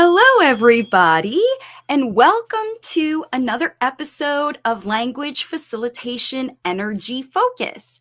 Hello, everybody, and welcome to another episode of Language Facilitation Energy Focus.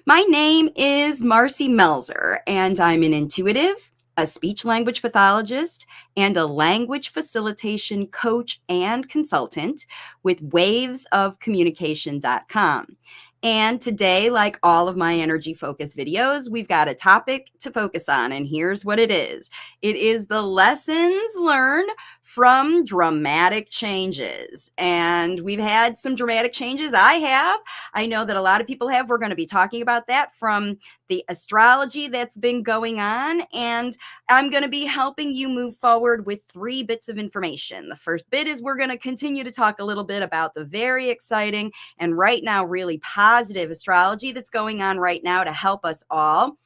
My name is Marci Melzer, and I'm an intuitive, a speech language pathologist, and a language facilitation coach and consultant with wavesofcommunication.com. And today, like all of my energy focus videos, we've got a topic to focus on, and here's what it is. It is the lessons learned from dramatic changes. And we've had some dramatic changes. I have. I know that a lot of people have. We're going to be talking about that from the astrology that's been going on. And I'm going to be helping you move forward with 3 bits of information. The first bit is we're going to continue to talk a little bit about the very exciting and right now really positive astrology that's going on right now to help us all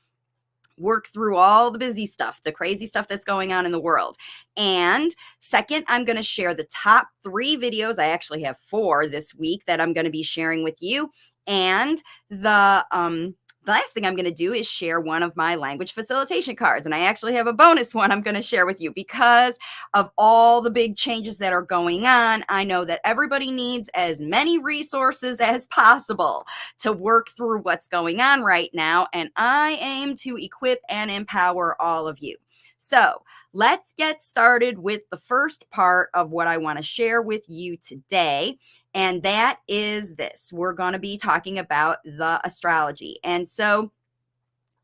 work through all the busy stuff, the crazy stuff that's going on in the world. And second, I'm going to share the top 3 videos. I actually have 4 this week that I'm going to be sharing with you. And the last thing I'm going to do is share one of my language facilitation cards. And I actually have a bonus one I'm going to share with you because of all the big changes that are going on. I know that everybody needs as many resources as possible to work through what's going on right now. And I aim to equip and empower all of you. So let's get started with the first part of what I want to share with you today. And that is this. We're going to be talking about the astrology. And so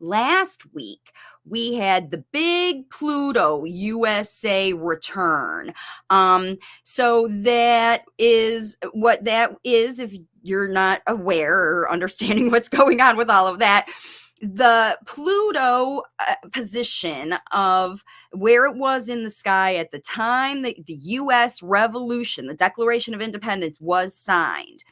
last week, we had the big Pluto USA return. So that is what that is, if you're not aware or understanding what's going on with all of that. The Pluto position of where it was in the sky at the time that the U.S. Revolution, the Declaration of Independence, was signed.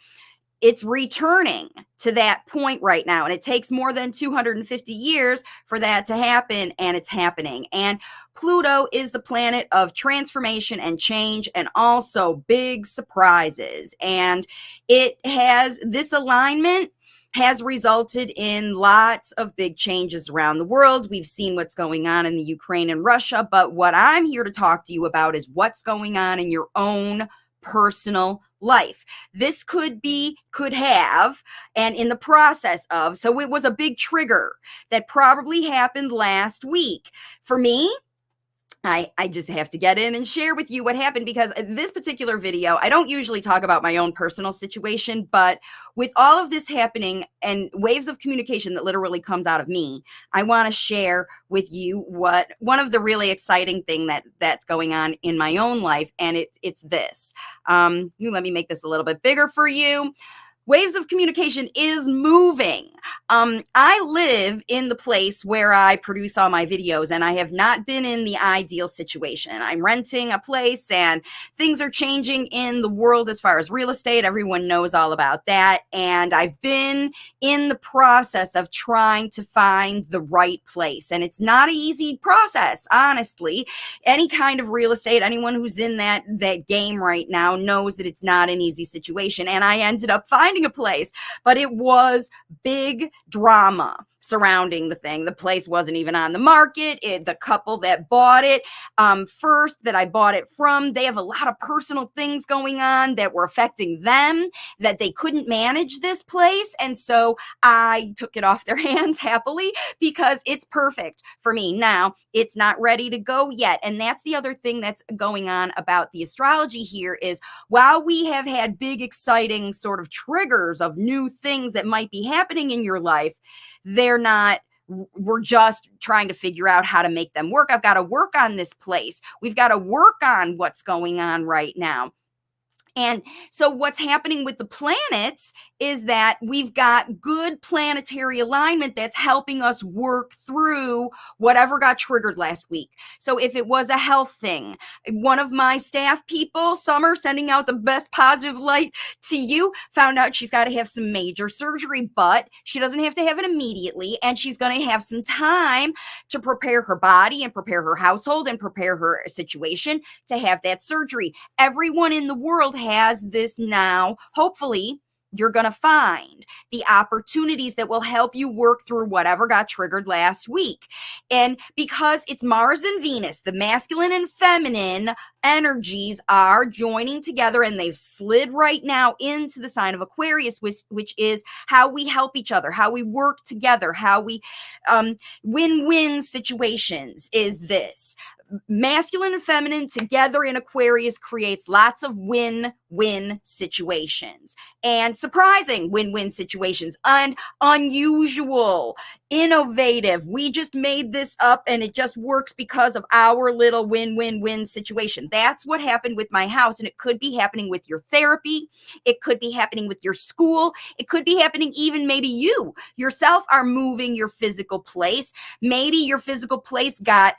It's returning to that point right now, and it takes more than 250 years for that to happen, and it's happening. And Pluto is the planet of transformation and change and also big surprises. And it has this alignment has resulted in lots of big changes around the world. We've seen what's going on in the Ukraine and Russia, but what I'm here to talk to you about is what's going on in your own personal life. This could have, and in the process of, so it was a big trigger that probably happened last week. For me, I just have to get in and share with you what happened, because this particular video, I don't usually talk about my own personal situation, but with all of this happening and waves of communication that literally comes out of me, I want to share with you what one of the really exciting thing that's going on in my own life, and it's this. Let me make this a little bit bigger for you. Waves of communication is moving. I live in the place where I produce all my videos, and I have not been in the ideal situation. I'm renting a place, and things are changing in the world as far as real estate. Everyone knows all about that. And I've been in the process of trying to find the right place. And it's not an easy process, honestly. Any kind of real estate, anyone who's in that game right now knows that it's not an easy situation. And I ended up finding a place, but it was big drama surrounding the thing. The place wasn't even on the market. The couple that bought it first, that I bought it from, they have a lot of personal things going on that were affecting them, that they couldn't manage this place. And so I took it off their hands happily, because it's perfect for me. Now, it's not ready to go yet. And that's the other thing that's going on about the astrology here is, while we have had big, exciting sort of triggers of new things that might be happening in your life, we're just trying to figure out how to make them work. I've got to work on this place. We've got to work on what's going on right now. And so what's happening with the planets is that we've got good planetary alignment that's helping us work through whatever got triggered last week. So if it was a health thing, one of my staff people, Summer, sending out the best positive light to you, found out she's got to have some major surgery, but she doesn't have to have it immediately. And she's going to have some time to prepare her body and prepare her household and prepare her situation to have that surgery. Everyone in the world has this now, hopefully, You're going to find the opportunities that will help you work through whatever got triggered last week. And because it's Mars and Venus, the masculine and feminine energies are joining together, and they've slid right now into the sign of Aquarius, which is how we help each other, how we work together, how we win-win situations is this. Masculine and feminine together in Aquarius creates lots of win-win situations, and surprising win-win situations, and unusual, innovative. We just made this up and it just works because of our little win-win-win situation. That's what happened with my house, and it could be happening with your therapy. It could be happening with your school. It could be happening even maybe you yourself are moving your physical place. Maybe your physical place got,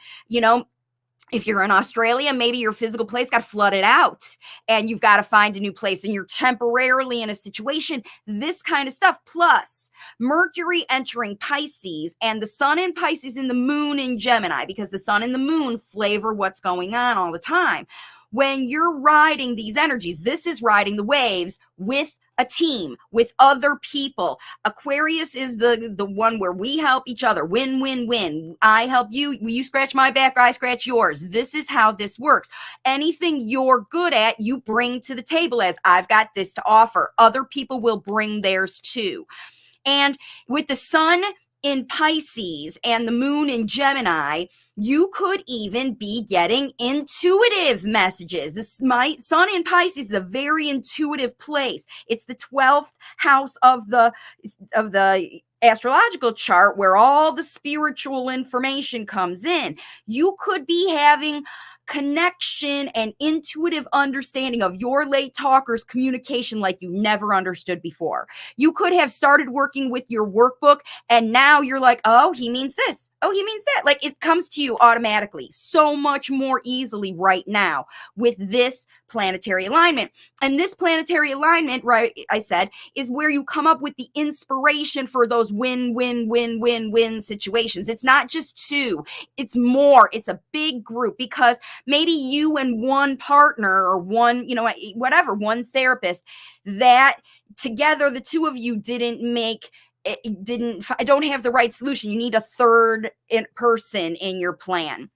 if you're in Australia, maybe your physical place got flooded out and you've got to find a new place and you're temporarily in a situation, this kind of stuff. Plus Mercury entering Pisces and the sun in Pisces and the moon in Gemini, because the sun and the moon flavor what's going on all the time. When you're riding these energies, this is riding the waves with a team, with other people. Aquarius is the one where we help each other. Win, win, win. I help you. You scratch my back, I scratch yours. This is how this works. Anything you're good at, you bring to the table as I've got this to offer. Other people will bring theirs too. And with the sun in Pisces and the moon in Gemini, you could even be getting intuitive messages. My sun in Pisces is a very intuitive place. It's the 12th house of the astrological chart where all the spiritual information comes in. You could be having connection and intuitive understanding of your late talker's communication like you never understood before. You could have started working with your workbook and now you're like, oh, he means this. Oh, he means that. Like it comes to you automatically so much more easily right now with this planetary alignment. And this planetary alignment, right, I said, is where you come up with the inspiration for those win-win-win-win-win situations. It's not just two, it's more. It's a big group because maybe you and one partner or one, one therapist, that together the two of you don't have the right solution. You need a third person in your plan.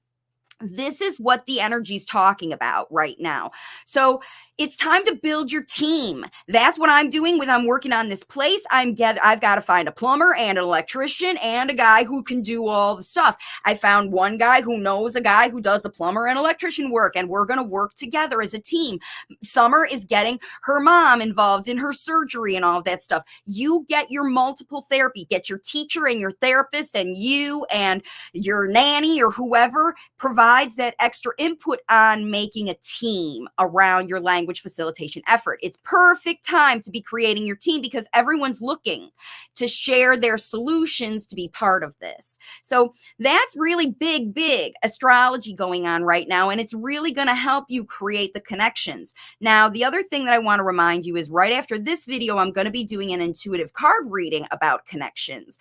This is what the energy's talking about right now. So it's time to build your team. That's what I'm doing when I'm working on this place. I've got to find a plumber and an electrician and a guy who can do all the stuff. I found one guy who knows a guy who does the plumber and electrician work, and we're going to work together as a team. Summer is getting her mom involved in her surgery and all of that stuff. You get your multiple therapy, get your teacher and your therapist and you and your nanny or whoever provides that extra input on making a team around your language facilitation effort. It's perfect time to be creating your team because everyone's looking to share their solutions to be part of this. So that's really big astrology going on right now, and it's really going to help you create the connections. Now, the other thing that I want to remind you is right after this video, I'm going to be doing an intuitive card reading about connections,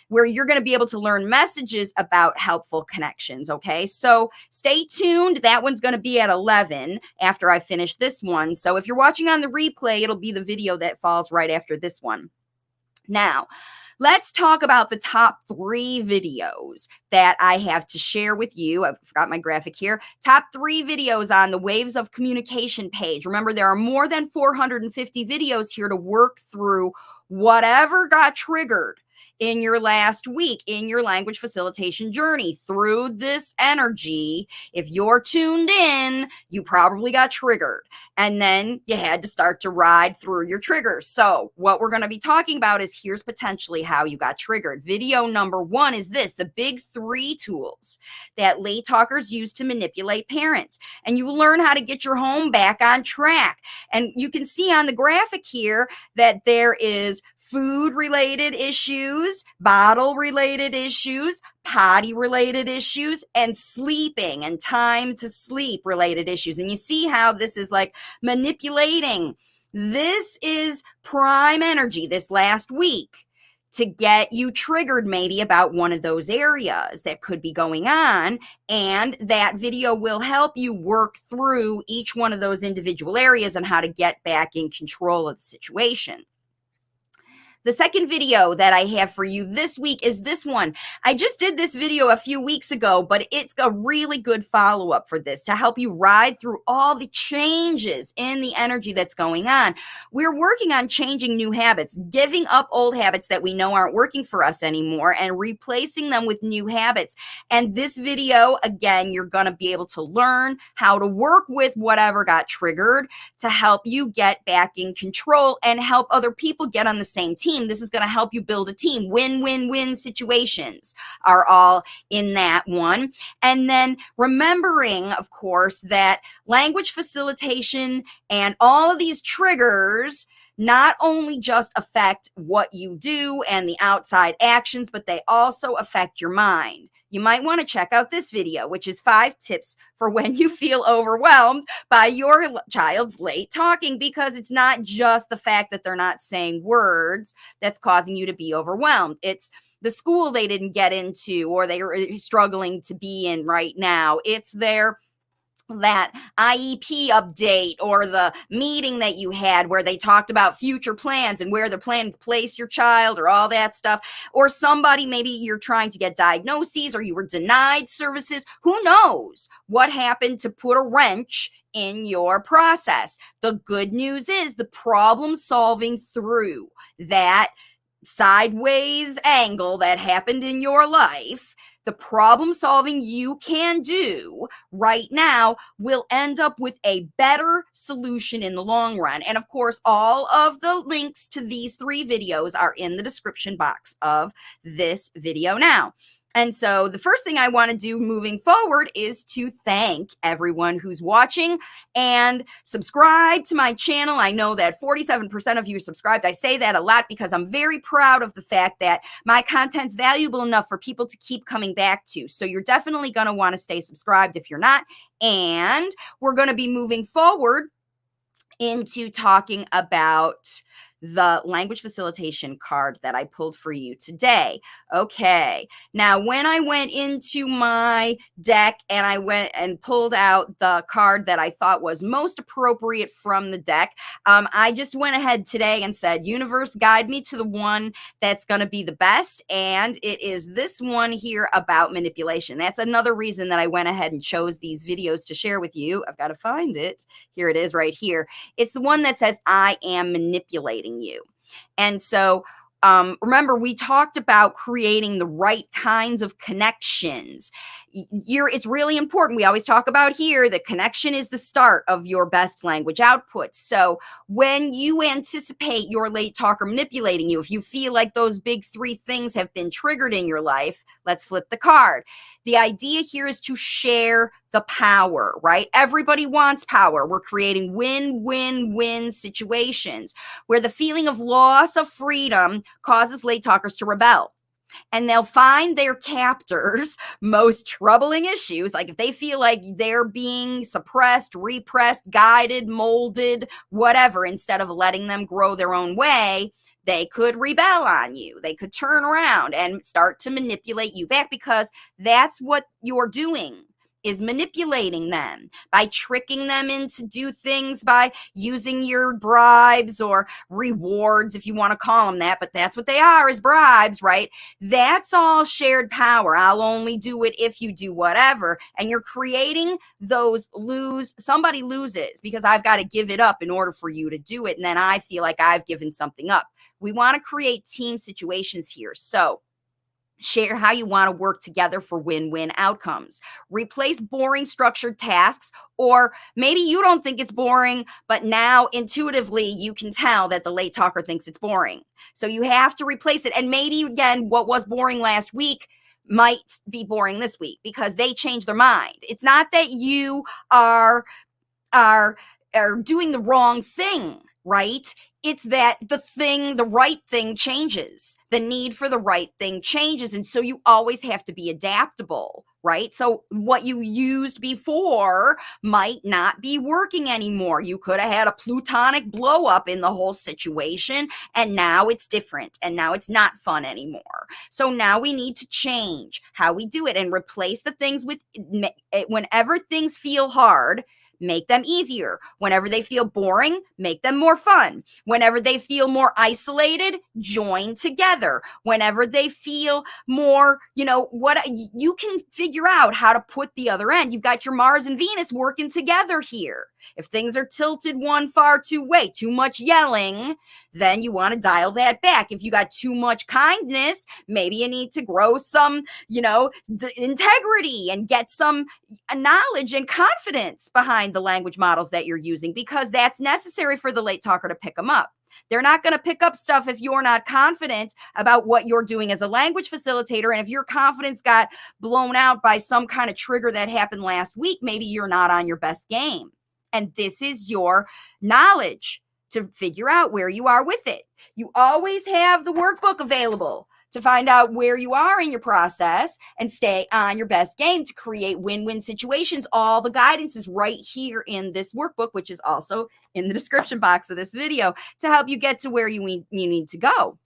where you're going to be able to learn messages about helpful connections. Okay, so stay tuned. That one's going to be at 11 after I finish this one. So if you're watching on the replay, it'll be the video that falls right after this one. Now, let's talk about the top 3 videos that I have to share with you. I've got my graphic here. Top 3 videos on the Waves of Communication page. Remember, there are more than 450 videos here to work through whatever got triggered in your last week, in your language facilitation journey through this energy. If you're tuned in, you probably got triggered and then you had to start to ride through your triggers. So what we're going to be talking about is here's potentially how you got triggered. Video number 1 is this, the big 3 tools that late talkers use to manipulate parents. And you learn how to get your home back on track. And you can see on the graphic here that there is food-related issues, bottle-related issues, potty-related issues, and sleeping and time to sleep-related issues. And you see how this is like manipulating. This is prime energy this last week to get you triggered maybe about one of those areas that could be going on. And that video will help you work through each one of those individual areas and how to get back in control of the situation. The second video that I have for you this week is this one. I just did this video a few weeks ago, but it's a really good follow-up for this to help you ride through all the changes in the energy that's going on. We're working on changing new habits, giving up old habits that we know aren't working for us anymore and replacing them with new habits. And this video, again, you're going to be able to learn how to work with whatever got triggered to help you get back in control and help other people get on the same team. This is going to help you build a team. Win-win-win situations are all in that one. And then remembering, of course, that language facilitation and all of these triggers not only just affect what you do and the outside actions, but they also affect your mind. You might want to check out this video, which is 5 tips for when you feel overwhelmed by your child's late talking, because it's not just the fact that they're not saying words that's causing you to be overwhelmed. It's the school they didn't get into or they are struggling to be in right now. It's that IEP update or the meeting that you had where they talked about future plans and where they're planning to place your child or all that stuff, or somebody, maybe you're trying to get diagnoses or you were denied services. Who knows what happened to put a wrench in your process? The good news is the problem solving through that sideways angle that happened in your life, the problem solving you can do right now will end up with a better solution in the long run. And of course, all of the links to these 3 videos are in the description box of this video now. And so the first thing I want to do moving forward is to thank everyone who's watching and subscribe to my channel. I know that 47% of you are subscribed. I say that a lot because I'm very proud of the fact that my content's valuable enough for people to keep coming back to. So you're definitely going to want to stay subscribed if you're not. And we're going to be moving forward into talking about the language facilitation card that I pulled for you today. Okay, now when I went into my deck and I went and pulled out the card that I thought was most appropriate from the deck, I just went ahead today and said, universe, guide me to the one that's going to be the best, and it is this one here about manipulation. That's another reason that I went ahead and chose these videos to share with you. I've got to find it. Here it is right here. It's the one that says, I am manipulating you. And so remember, we talked about creating the right kinds of connections. It's really important. We always talk about here that connection is the start of your best language output. So when you anticipate your late talker manipulating you, if you feel like those big 3 things have been triggered in your life, let's flip the card. The idea here is to share the power, right? Everybody wants power. We're creating win-win-win situations where the feeling of loss of freedom causes late talkers to rebel. And they'll find their captors' most troubling issues, like if they feel like they're being suppressed, repressed, guided, molded, whatever, instead of letting them grow their own way, they could rebel on you. They could turn around and start to manipulate you back, because that's what you're doing, is manipulating them by tricking them into do things by using your bribes or rewards, if you want to call them that, but that's what they are, is bribes, right? That's all shared power. I'll only do it if you do whatever. And you're creating those somebody loses because I've got to give it up in order for you to do it. And then I feel like I've given something up. We want to create team situations here. So share how you want to work together for win-win outcomes. Replace boring structured tasks, or maybe you don't think it's boring, but now intuitively you can tell that the late talker thinks it's boring. So you have to replace it. And maybe, again, what was boring last week might be boring this week because they changed their mind. It's not that you are doing the wrong thing. right? It's that the right thing changes. The need for the right thing changes. And so you always have to be adaptable, right? So what you used before might not be working anymore. You could have had a plutonic blow up in the whole situation, and now it's different, and now it's not fun anymore. So now we need to change how we do it and replace the things with, whenever things feel hard, make them easier. Whenever they feel boring, make them more fun. Whenever they feel more isolated, join together. Whenever they feel more, what you can figure out how to put the other end. You've got your Mars and Venus working together here. If things are tilted one far too way, too much yelling, then you want to dial that back. If you got too much kindness, maybe you need to grow some, integrity and get some knowledge and confidence behind the language models that you're using, because that's necessary for the late talker to pick them up. They're not going to pick up stuff if you're not confident about what you're doing as a language facilitator. And if your confidence got blown out by some kind of trigger that happened last week, maybe you're not on your best game. And this is your knowledge to figure out where you are with it. You always have the workbook available to find out where you are in your process and stay on your best game to create win-win situations. All the guidance is right here in this workbook, which is also in the description box of this video, to help you get to where you need to go.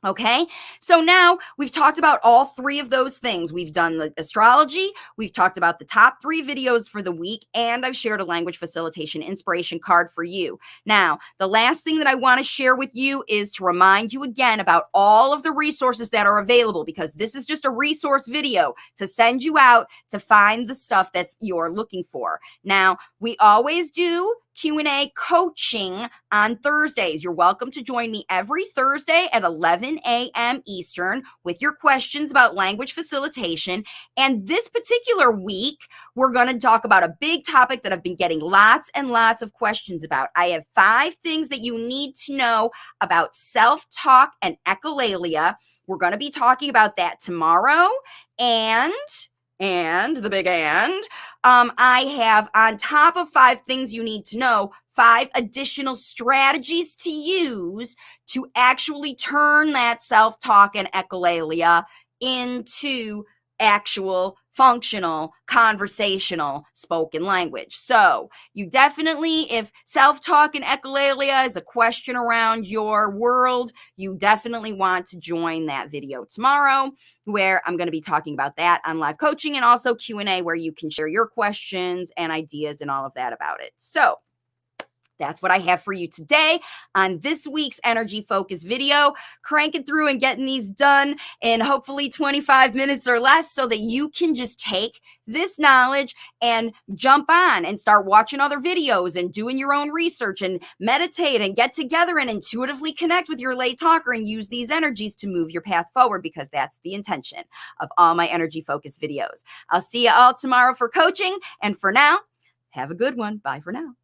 Okay, so now we've talked about all three of those things. We've done the astrology, we've talked about the top 3 videos for the week, and I've shared a language facilitation inspiration card for you. Now, the last thing that I want to share with you is to remind you again about all of the resources that are available, because this is just a resource video to send you out to find the stuff that's you're looking for. Now, we always do Q&A coaching on Thursdays. You're welcome to join me every Thursday at 11 a.m. Eastern with your questions about language facilitation. And this particular week, we're going to talk about a big topic that I've been getting lots and lots of questions about. I have 5 things that you need to know about self-talk and echolalia. We're going to be talking about that tomorrow. And the big I have, on top of 5 things you need to know, 5 additional strategies to use to actually turn that self-talk and echolalia into actual functional conversational spoken language. So you definitely, if self-talk and echolalia is a question around your world, you definitely want to join that video tomorrow, where I'm going to be talking about that on live coaching, and also Q&A, where you can share your questions and ideas and all of that about it. So that's what I have for you today on this week's Energy Focus video. Cranking through and getting these done in hopefully 25 minutes or less, so that you can just take this knowledge and jump on and start watching other videos and doing your own research and meditate and get together and intuitively connect with your late talker and use these energies to move your path forward, because that's the intention of all my Energy Focus videos. I'll see you all tomorrow for coaching. And for now, have a good one. Bye for now.